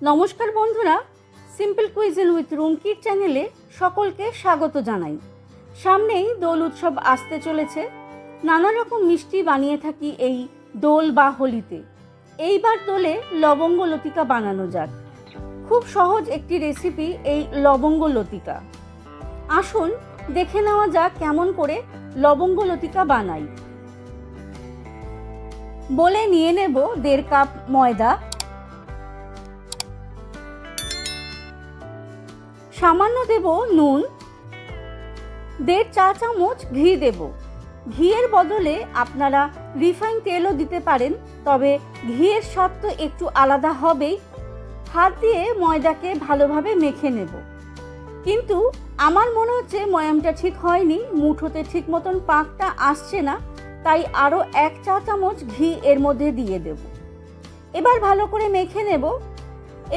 নমস্কার বন্ধুরা, simple cuisine with রুমকির চ্যানেলে সকলকে স্বাগত জানাই। সামনেই দোল উৎসব আসতে চলেছে। নানা রকম মিষ্টি বানিয়ে থাকি এই দোল বা হোলিতে। এইবার দোলে লবঙ্গ লতিকা বানানো যাক। খুব সহজ একটি রেসিপি এই লবঙ্গ লতিকা। আসুন দেখে নেওয়া যাক কেমন করে লবঙ্গ লতিকা বানাই। বলে নিয়ে নেব 1.5 কাপ ময়দা, সামান্য দেব নুন, 1.5 চা চামচ ঘি দেব। ঘিয়ের বদলে আপনারা রিফাইন তেলও দিতে পারেন, তবে ঘিয়ের স্বাদ তো একটু আলাদা হবেই। হাত দিয়ে ময়দাকে ভালোভাবে মেখে নেব, কিন্তু আমার মনে হচ্ছে ময়ামটা ঠিক হয়নি, মুঠোতে ঠিক মতন পাকটা আসছে না, তাই আরও 1 চা চামচ ঘি এর মধ্যে দিয়ে দেব। এবার ভালো করে মেখে নেব।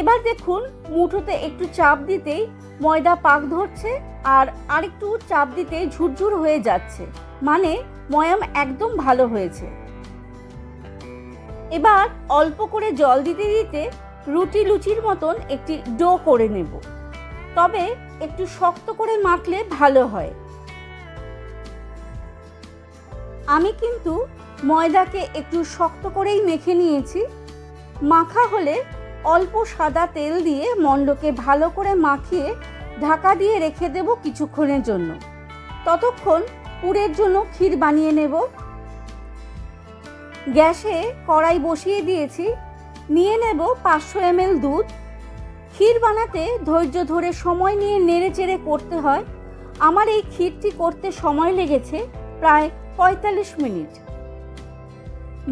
এবার দেখুন মুঠোতে একটু চাপ দিতেই ময়দা পাক ধরছে, আর আরেকটু চাপ দিতেই ঝুরঝুর হয়ে যাচ্ছে, মানে ময়াম একদম ভালো হয়েছে। এবার অল্প করে জল দিতে দিতে রুটি লুচির মতন একটি ডো করে নেব, তবে একটু শক্ত করে মাখলে ভালো হয়। আমি কিন্তু ময়দাকে একটু শক্ত করেই মেখে নিয়েছি। মাখা হলে অল্প সাদা তেল দিয়ে মণ্ডকে ভালো করে মাখিয়ে ঢাকা দিয়ে রেখে দেব কিছুক্ষণের জন্য। ততক্ষণ পুরের জন্য ক্ষীর বানিয়ে নেব। গ্যাসে কড়াই বসিয়ে দিয়েছি, নিয়ে নেব 500 ml দুধ। ক্ষীর বানাতে ধৈর্য ধরে সময় নিয়ে নেড়ে চেড়ে করতে হয়। আমার এই ক্ষীরটি করতে সময় লেগেছে প্রায় 45 মিনিট।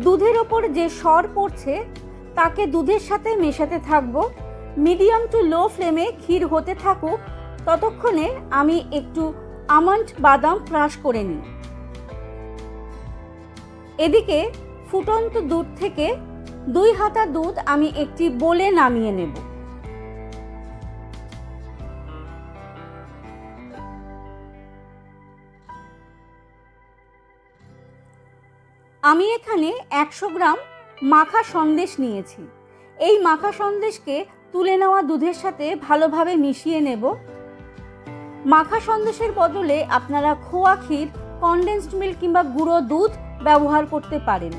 দুধের ওপর যে সর পড়ছে তাকে দুধের সাথে মেশাতে থাকবো। মিডিয়াম টু লো ফ্লেমে ক্ষীর হতে থাকুক, ততক্ষণে আমি একটু আমন্ড বাদাম ক্রাশ করে নিই। এদিকে ফুটন্ত দুধ থেকে 2 হাতা দুধ আমি একটি বোলে নামিয়ে নেব। আমি এখানে 100 গ্রাম মাখা সন্দেশ নিয়েছি। এই মাখা সন্দেশকে তুলে নেওয়া দুধের সাথে ভালোভাবে মিশিয়ে নেব। মাখা সন্দেশের বদলে আপনারা খোয়া ক্ষীর, কনডেন্সড মিল্ক কিংবা গুঁড়ো দুধ ব্যবহার করতে পারেন।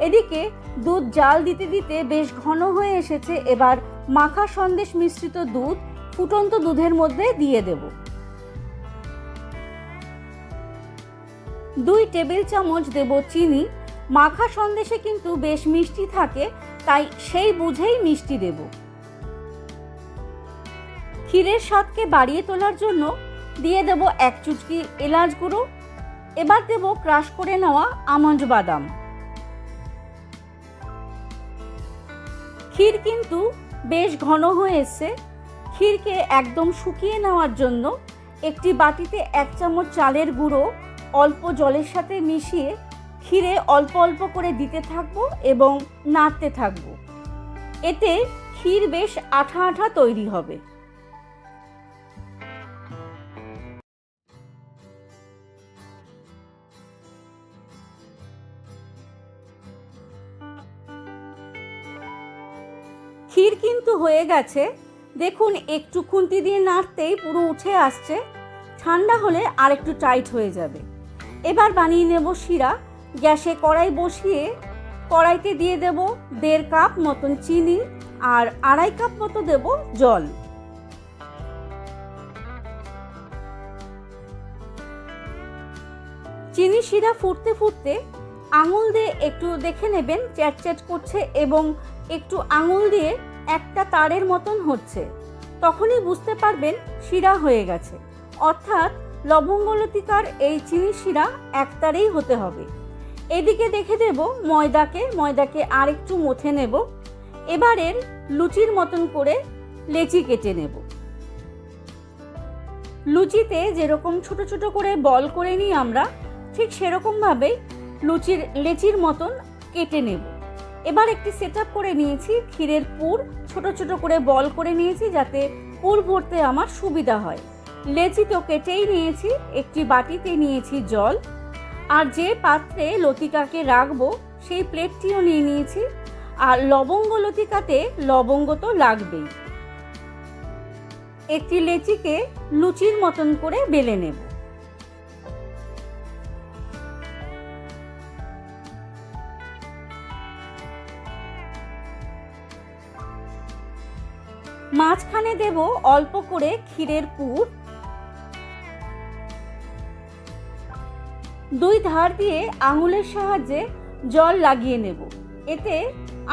এদিকে দুধ জাল দিতে দিতে বেশ ঘন হয়ে এসেছে। এবার মাখা সন্দেশ মিশ্রিত দুধ ফুটন্ত দুধের মধ্যে দিয়ে দেব। 2 টেবিল চামচ দেব চিনি। মাখা সন্দেশে কিন্তু বেশ মিষ্টি থাকে, তাই সেই বুঝেই মিষ্টি দেব। ক্ষীরের স্বাদকে বাড়িয়ে তোলার জন্য দিয়ে দেব 1 চুটকি এলাচ গুঁড়ো। এবার দেব ক্রাশ করে নেওয়া আমন্ড বাদাম। ক্ষীর কিন্তু বেশ ঘন হয়ে এসছে। ক্ষীরকে একদম শুকিয়ে নেওয়ার জন্য একটি বাটিতে 1 চামচ চালের গুঁড়ো অল্প জলের সাথে মিশিয়ে ক্ষীরে অল্প অল্প করে দিতে থাকবো এবং নাড়তে থাকবো। এতে ক্ষীর বেশ আঠা আঠা তৈরি হবে। ক্ষীর কিন্তু হয়ে গেছে, দেখুন একটু খুন্তি দিয়ে নাড়তেই পুরো উঠে আসছে। ঠান্ডা হলে আর একটু টাইট হয়ে যাবে। এবার বানিয়ে নেব শিরা। গ্যাসে কড়াই বসিয়ে কড়াইতে দিয়ে দেব 1.5 কাপ মতন চিনি আর 2.5 কাপ মতো দেব জল। চিনি শিরা ফুটতে ফুটতে আঙুল দিয়ে একটু দেখে নেবেন চ্যাটচ্যাট করছে এবং একটু আঙুল দিয়ে একটা তারের মতন হচ্ছে, তখনই বুঝতে পারবেন শিরা হয়ে গেছে। অর্থাৎ লবঙ্গ লতিকার এই চিনি শিরা একতারেই হতে হবে। এদিকে দেখে দেব ময়দাকে আর একটু মথে নেব। এবারের লুচির মতন করে লেচি কেটে নেব। লুচিতে যেরকম ছোট ছোট করে বল করে নিই আমরা, ঠিক সেরকমভাবেই লেচির মতন কেটে নেব। এবার একটি সেটআপ করে নিয়েছি। ক্ষীরের পুর ছোট ছোট করে বল করে নিয়েছি, যাতে পুর ভরতে আমার সুবিধা হয়। লেচি তো কেটেই নিয়েছি। একটি বাটিতে নিয়েছি জল, আর যে পাত্রে লতিকাকে রাখবো সেই প্লেটটিও নিয়ে নিয়েছি। আর লবঙ্গ লতিকাতে লবঙ্গ তো লাগবেই। একটি লেচিকে লুচির মতন করে বেলে নেব। মাঝখানে দেব অল্প করে ক্ষীরের পুর। দুই ধার দিয়ে আঙুলের সাহায্যে জল লাগিয়ে নেব, এতে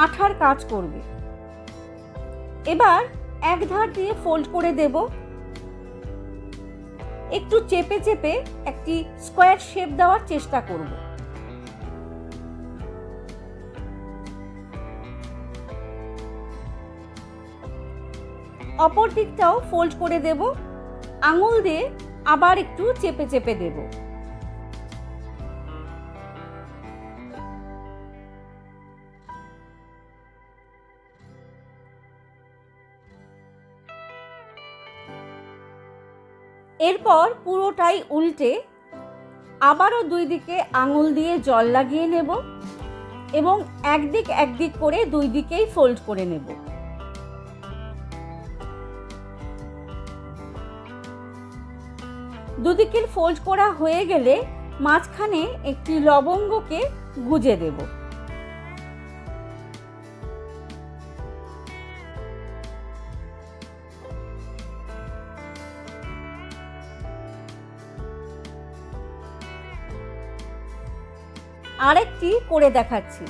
আঠার কাজ করবে। এবার এক ধার দিয়ে ফোল্ড করে দেব। একটু চেপে চেপে একটি স্কোয়ার শেপ দেওয়ার চেষ্টা করব। অপর দিকটাও ফোল্ড করে দেব। আঙুল দিয়ে আবার একটু চেপে চেপে দেব। এরপর পুরোটাই উল্টে আবারও দুই দিকে আঙুল দিয়ে জল লাগিয়ে নেব এবং একদিক করে দুই দিকেই ফোল্ড করে নেব। দুদিকের ফোল্ড করা হয়ে গেলে মাঝখানে একটি লবঙ্গকে গুজে দেব। আরেকটি করে দেখাচ্ছি।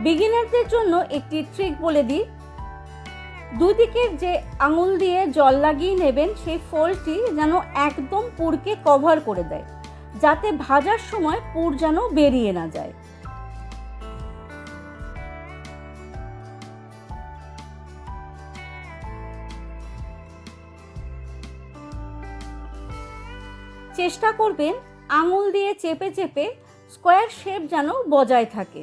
বিগিনারদের জন্য একটি ট্রিক বলে দিই। দুদিকের যে আঙুল দিয়ে জল লাগিয়ে নেবেন সেই ফোল্ডটি যেন একদম পুরকে কভার করে দেয়, যাতে ভাজার সময় পুর যেন বেরিয়ে না যায়। চেষ্টা করবেন আঙুল দিয়ে চেপে চেপে স্কোয়ার শেপ যেন বজায় থাকে।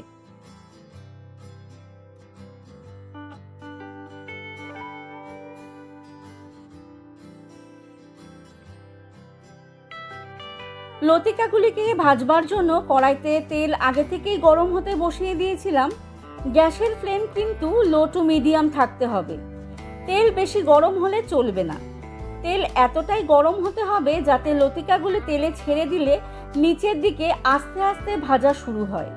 লতিকাগুলিকে ভাজবার জন্য কড়াইতে তেল আগে থেকেই গরম হতে বসিয়ে দিয়েছিলাম। গ্যাসের ফ্লেম কিন্তু লো টু মিডিয়াম থাকতে হবে। তেল বেশি গরম হলে চলবে না। তেল এতটাই গরম হতে হবে যাতে লতিকাগুলি তেলে ছেড়ে দিলে নিচের দিকে আস্তে আস্তে ভাজা শুরু হয়।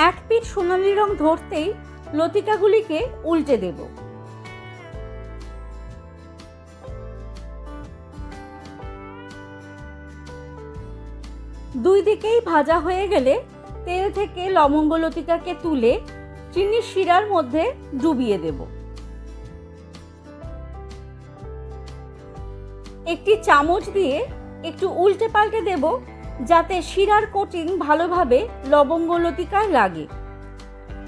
এক পিঠ সোনালি রং ধরতেই লতিকাগুলিকে উল্টে দেব। দুই দিকেই ভাজা হয়ে গেলে তেল থেকে লবঙ্গ লতিকাকে তুলে চিনির শিরার মধ্যে ডুবিয়ে দেব। একটি চামচ দিয়ে একটু উল্টে পাল্টে দেব যাতে শিরার কোটিং ভালোভাবে লবঙ্গ লতিকায় লাগে।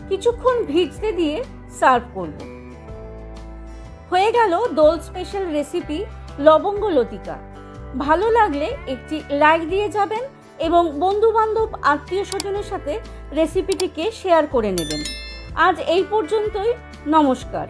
কিছুক্ষণ ভিজতে দিয়ে সার্ভ করব। হয়ে গেল দোল স্পেশাল রেসিপি লবঙ্গ লতিকা। ভালো লাগলে একটি লাইক দিয়ে যাবেন এবং বন্ধু বান্ধব আত্মীয় স্বজনের সাথে রেসিপিটিকে শেয়ার করে নেবেন। আজ এই পর্যন্তই। নমস্কার।